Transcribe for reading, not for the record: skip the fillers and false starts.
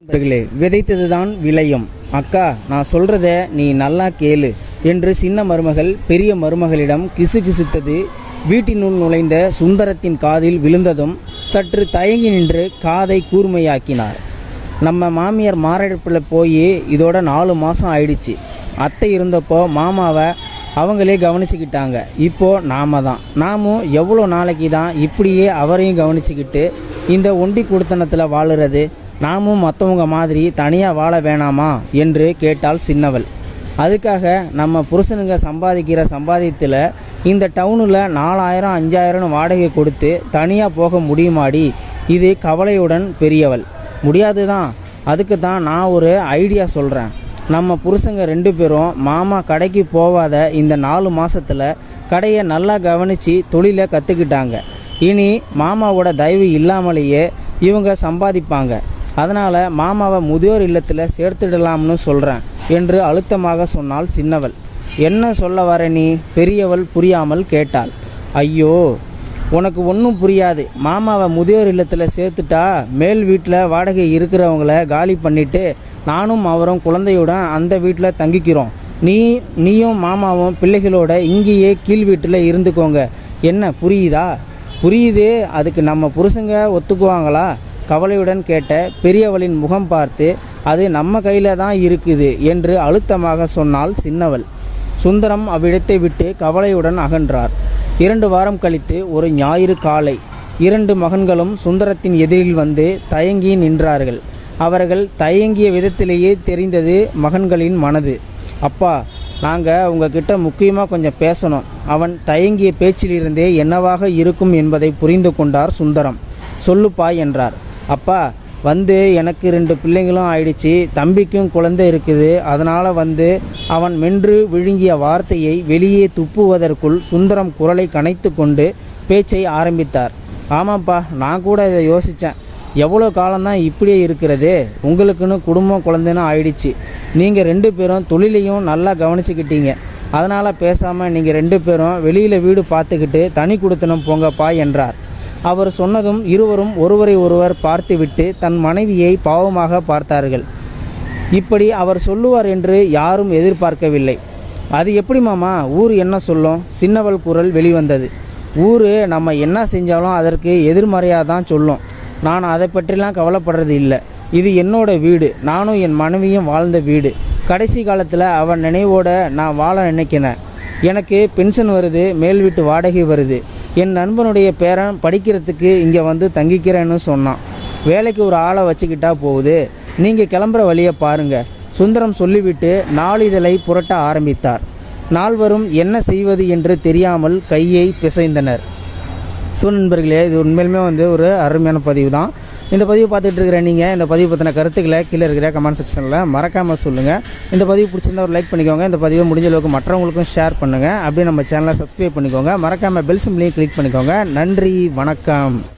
விதைத்ததுதான் விளையும். அக்கா, நான் சொல்றத நீ நல்லா கேளு என்று சின்ன மருமகள் பெரிய மருமகளிடம் கிசுகிசுத்தது வீட்டினுள் நுழைந்த சுந்தரத்தின் காதில் விழுந்ததும் சற்று தயங்கி நின்று காதை கூர்மையாக்கினார். நம்ம மாமியார் மாரடைப்பில் போய் இதோட 4 மாதம் ஆயிடுச்சு. அத்தை இருந்தப்போ மாமாவை அவங்களே கவனிச்சுக்கிட்டாங்க. இப்போது நாமும் எவ்வளோ நாளைக்கு தான் இப்படியே அவரையும் கவனிச்சுக்கிட்டு இந்த ஒண்டி குடுத்தனத்தில் வாழுறது? நாமும் மற்றவங்க மாதிரி தனியாக வாழ வேணாமா என்று கேட்டாள் சின்னவள். அதுக்காக நம்ம புருஷனுங்க சம்பாதிக்கிற சம்பாதியத்தில் இந்த டவுனில் 4000 5000 வாடகை கொடுத்து தனியாக போக முடியுமாடி? இது கவலையுடன் பெரியவள். முடியாது தான். அதுக்கு தான் நான் ஒரு ஐடியா சொல்கிறேன். நம்ம புருஷங்க 2 பேரும் மாமா கடைக்கு போகாத இந்த 4 மாதத்தில் கடையை நல்லா கவனித்து தொழிலை கற்றுக்கிட்டாங்க. இனி மாமாவோட தயவு இல்லாமலேயே இவங்க சம்பாதிப்பாங்க. அதனால் மாமாவை முதியோர் இல்லத்தில் சேர்த்துடலாம்னு சொல்கிறேன் என்று அழுத்தமாக சொன்னாள் சின்னவள். என்ன சொல்ல வர நீ? பெரியவள் புரியாமல் கேட்டாள். ஐயோ, உனக்கு ஒன்றும் புரியாது. மாமாவை முதியோர் இல்லத்தில் சேர்த்துட்டா மேல் வீட்டில் வாடகை இருக்கிறவங்கள காலி பண்ணிவிட்டு நானும் அவரும் குழந்தையுடன் அந்த வீட்டில் தங்கிக்கிறோம். நீயும் மாமாவும் பிள்ளைகளோட இங்கேயே கீழ் வீட்டில் இருந்துக்கோங்க. என்ன புரியுதா? புரியுது. அதுக்கு நம்ம புருஷங்க ஒத்துக்குவாங்களா? கவலையுடன் கேட்ட பெரியவளின் முகம் பார்த்து அது நம்ம கையில் தான் இருக்குது என்று அழுத்தமாக சொன்னாள் சின்னவள். சுந்தரம் அவ்விடத்தை விட்டு கவலையுடன் அகன்றார். 2 வாரம் கழித்து ஒரு ஞாயிறு காலை 2 மகன்களும் சுந்தரத்தின் எதிரில் வந்து தயங்கி நின்றார்கள். அவர்கள் தயங்கிய விதத்திலேயே தெரிந்தது மகன்களின் மனது. அப்பா, நாங்கள் உங்ககிட்ட முக்கியமாக கொஞ்சம் பேசணும். அவன் தயங்கிய பேச்சிலிருந்தே என்னவாக இருக்கும் என்பதை புரிந்து கொண்டார் சுந்தரம். சொல்லுப்பா என்றார். அப்பா, எனக்கு 2 பிள்ளைங்களும் ஆயிடுச்சு. தம்பிக்கும் குழந்தை இருக்குது. அதனால் அவன் மென்று விழுங்கிய வார்த்தையை வெளியே துப்புவதற்குள் சுந்தரம் குரலை கனைத்து கொண்டு பேச்சை ஆரம்பித்தார். ஆமாப்பா, நான் கூட இதை யோசித்தேன். எவ்வளோ காலம்தான் இப்படியே இருக்கிறது? உங்களுக்குன்னு குடும்பம் குழந்தைன்னு ஆயிடுச்சு. நீங்கள் 2 பேரும் தொழிலையும் நல்லா கவனிச்சுக்கிட்டீங்க. அதனால் பேசாமல் நீங்கள் 2 பேரும் வெளியில் வீடு பார்த்துக்கிட்டு தனி குடுத்தனம் போங்கப்பா என்றார். அவர் சொன்னதும் இருவரும் ஒருவரை ஒருவர் பார்த்துவிட்டு தன் மனைவியை பாவமாக பார்த்தார்கள். இப்படி அவர் சொல்லுவார் என்று யாரும் எதிர்பார்க்கவில்லை. அது எப்படி மாமா? ஊர் என்ன சொல்லும்? சின்னவள் குரல் வெளிவந்தது. ஊர் நம்ம என்ன செஞ்சாலும் அதற்கு எதிர்மறையாக தான் சொல்லும். நான் அதை பற்றிலாம் கவலைப்படுறது இல்லை. இது என்னோட வீடு. நானும் என் மனைவியும் வாழ்ந்த வீடு. கடைசி காலத்தில் அவன் நினைவோடு நான் வாழ நினைக்கிறேன். எனக்கு பென்ஷன் வருது, மேல் வீட்டு வாடகை வருது. என் நண்பனுடைய பேரன் படிக்கிறதுக்கு இங்கே தங்கிக்கிறேன்னு சொன்னான். வேலைக்கு ஒரு ஆளை வச்சுக்கிட்டா போகுது. நீங்கள் கிளம்புற வழியை பாருங்கள். சுந்தரம் சொல்லிவிட்டு நாளிதழை புரட்ட ஆரம்பித்தார். நால்வரும் என்ன செய்வது என்று தெரியாமல் கையை பிசைந்தனர். நண்பர்களே, இது உண்மையிலுமே ஒரு அருமையான பதிவு தான். இந்த பதிவு பார்த்துட்டு இருக்கிற நீங்கள் இந்த பதிவு பற்றின கருத்துக்களை கீழே இருக்கிற கமெண்ட் செக்ஷனில் மறக்காமல் சொல்லுங்கள். இந்த பதிவு பிடிச்சிருந்தா ஒரு லைக் பண்ணிக்கோங்க. இந்த பதிவை முடிஞ்ச அளவுக்கு மற்றவங்களுக்கும் ஷேர் பண்ணுங்கள். அப்படியே நம்ம சேனலை சப்ஸ்கிரைப் பண்ணிக்கோங்க. மறக்காமல் பெல் சிம்பலையும் கிளிக் பண்ணிக்கோங்க. நன்றி, வணக்கம்.